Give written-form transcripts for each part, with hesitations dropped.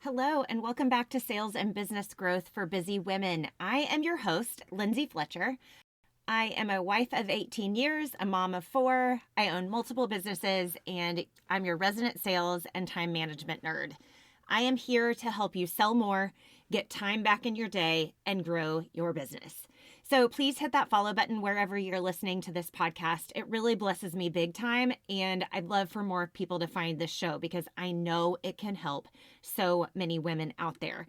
Hello, and welcome back to Sales and Business Growth for Busy Women. I am your host, Lindsay Fletcher. I am a wife of 18 years, a mom of 4. I own multiple businesses, and I'm your resident sales and time management nerd. I am here to help you sell more, get time back in your day, and grow your business. So please hit that follow button wherever you're listening to this podcast. It really blesses me big time, and I'd love for more people to find this show because I know it can help so many women out there.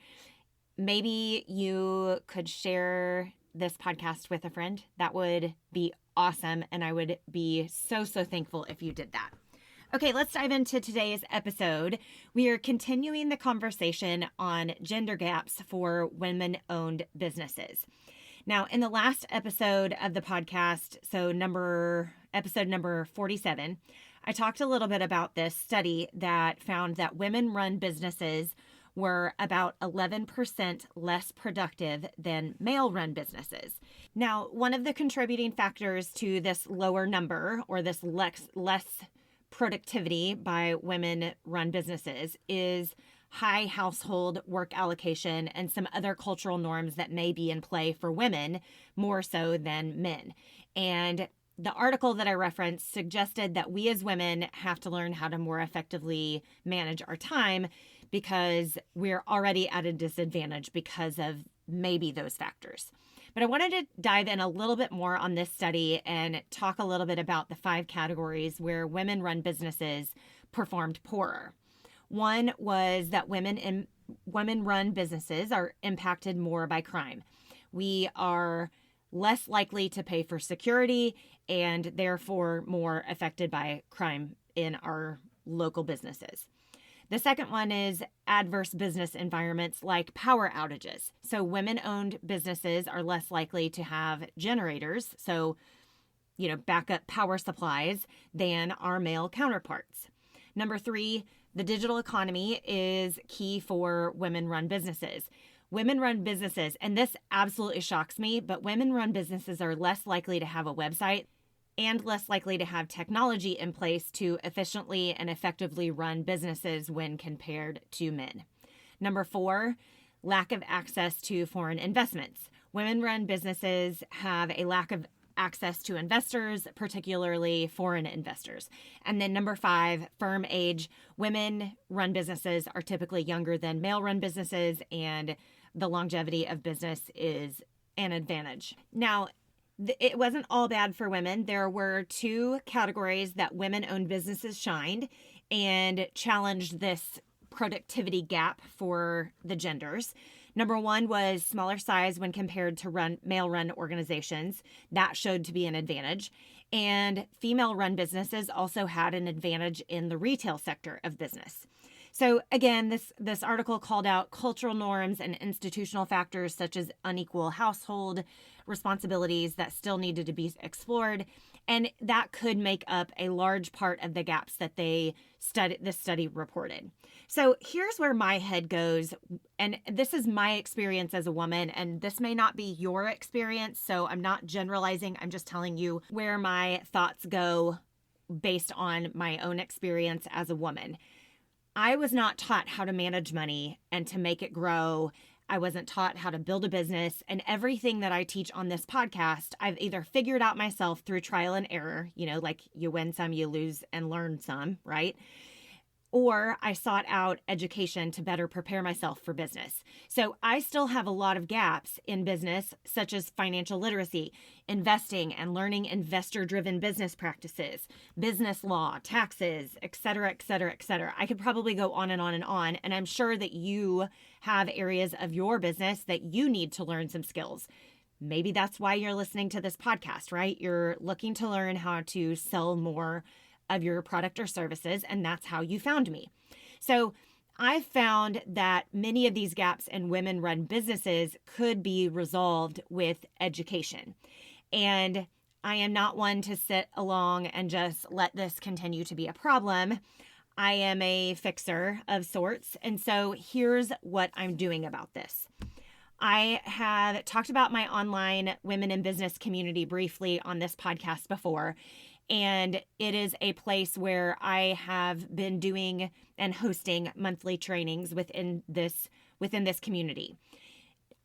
Maybe you could share this podcast with a friend. That would be awesome, and I would be so thankful if you did that. Okay, let's dive into today's episode. We are continuing the conversation on gender gaps for women-owned businesses. Now, in the last episode of the podcast, episode number 47, I talked a little bit about this study that found that women-run businesses were about 11% less productive than male-run businesses. Now, one of the contributing factors to this lower number, or this less productivity by women-run businesses, is high household work allocation and some other cultural norms that may be in play for women more so than men. And the article that I referenced suggested that we as women have to learn how to more effectively manage our time because we're already at a disadvantage because of maybe those factors. But I wanted to dive in a little bit more on this study and talk a little bit about the 5 categories where women-run businesses performed poorer. One was that women-run businesses are impacted more by crime. We are less likely to pay for security and therefore more affected by crime in our local businesses. The second one is adverse business environments like power outages. So women-owned businesses are less likely to have generators, so backup power supplies, than our male counterparts. Number 3, the digital economy is key for women-run businesses. Women-run businesses, and this absolutely shocks me, but women-run businesses are less likely to have a website and less likely to have technology in place to efficiently and effectively run businesses when compared to men. Number 4, lack of access to foreign investments. Women-run businesses have a lack of access to investors, particularly foreign investors. And then number 5, firm age. Women-run businesses are typically younger than male-run businesses, and the longevity of business is an advantage. Now, it wasn't all bad for women. There were 2 categories that women-owned businesses shined and challenged this productivity gap for the genders. Number 1 was smaller size when compared to male-run organizations. That showed to be an advantage. And female-run businesses also had an advantage in the retail sector of business. So again, this article called out cultural norms and institutional factors such as unequal household responsibilities that still needed to be explored. And that could make up a large part of the gaps that this study reported. So here's where my head goes. And this is my experience as a woman, and this may not be your experience. So I'm not generalizing. I'm just telling you where my thoughts go based on my own experience as a woman. I was not taught how to manage money and to make it grow. I wasn't taught how to build a business, and everything that I teach on this podcast, I've either figured out myself through trial and error, like you win some, you lose and learn some, right? Or I sought out education to better prepare myself for business. So I still have a lot of gaps in business, such as financial literacy, investing and learning investor-driven business practices, business law, taxes, et cetera, et cetera, et cetera. I could probably go on and on and on. And I'm sure that you have areas of your business that you need to learn some skills. Maybe that's why you're listening to this podcast, right? You're looking to learn how to sell more of your product or services, and that's how you found me. So I've found that many of these gaps in women-run businesses could be resolved with education. And I am not one to sit along and just let this continue to be a problem. I am a fixer of sorts. And so here's what I'm doing about this. I have talked about my online women in business community briefly on this podcast before. And it is a place where I have been doing and hosting monthly trainings within this community.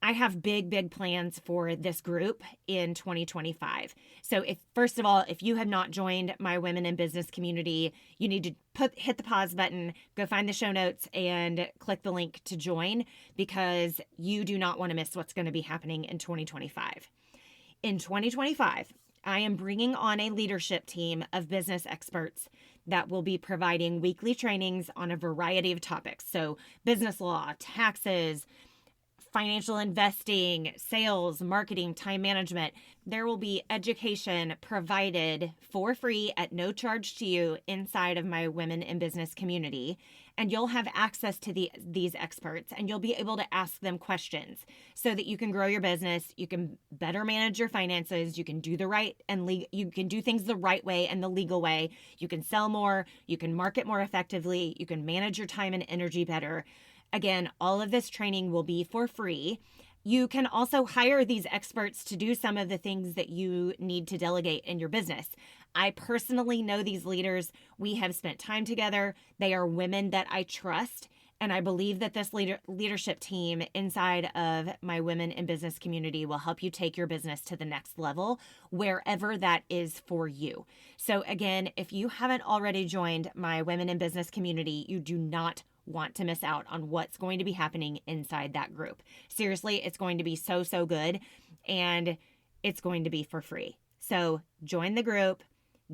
I have big plans for this group in 2025. So first of all, if you have not joined my Women in Business community, you need to hit the pause button, go find the show notes and click the link to join, because you do not want to miss what's going to be happening in 2025. In 2025, I am bringing on a leadership team of business experts that will be providing weekly trainings on a variety of topics. So business law, taxes, financial investing, sales, marketing, time management. There will be education provided for free at no charge to you inside of my Women in Business community. And you'll have access to these experts, and you'll be able to ask them questions so that you can grow your business, you can better manage your finances, you can do you can do things the right way and the legal way. You can sell more, you can market more effectively, you can manage your time and energy better. Again, all of this training will be for free. You can also hire these experts to do some of the things that you need to delegate in your business. I personally know these leaders. We have spent time together. They are women that I trust. And I believe that this leadership team inside of my Women in Business community will help you take your business to the next level, wherever that is for you. So again, if you haven't already joined my Women in Business community, you do not want to miss out on what's going to be happening inside that group. Seriously, it's going to be so good, and it's going to be for free. So join the group,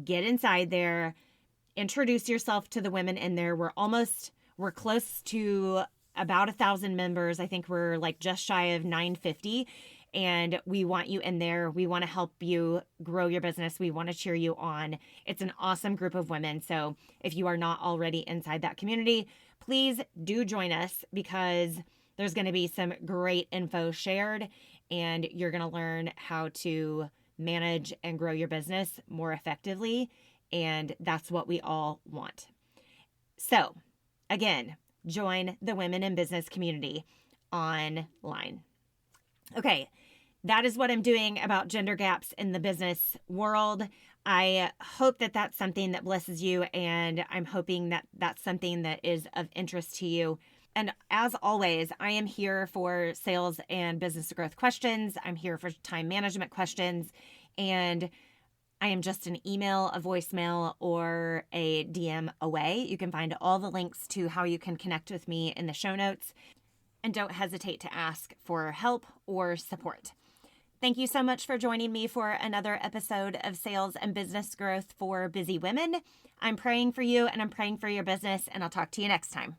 get inside there, introduce yourself to the women in there. We're close to about 1,000 members. I think we're like just shy of 950. And we want you in there. We want to help you grow your business. We want to cheer you on. It's an awesome group of women. So if you are not already inside that community, please do join us, because there's going to be some great info shared, and you're going to learn how to manage and grow your business more effectively. And that's what we all want. So again, join the Women in Business community online. Okay, that is what I'm doing about gender gaps in the business world. I hope that that's something that blesses you, and I'm hoping that that's something that is of interest to you. And as always, I am here for sales and business growth questions. I'm here for time management questions, and I am just an email, a voicemail, or a DM away. You can find all the links to how you can connect with me in the show notes. And don't hesitate to ask for help or support. Thank you so much for joining me for another episode of Sales and Business Growth for Busy Women. I'm praying for you, and I'm praying for your business, and I'll talk to you next time.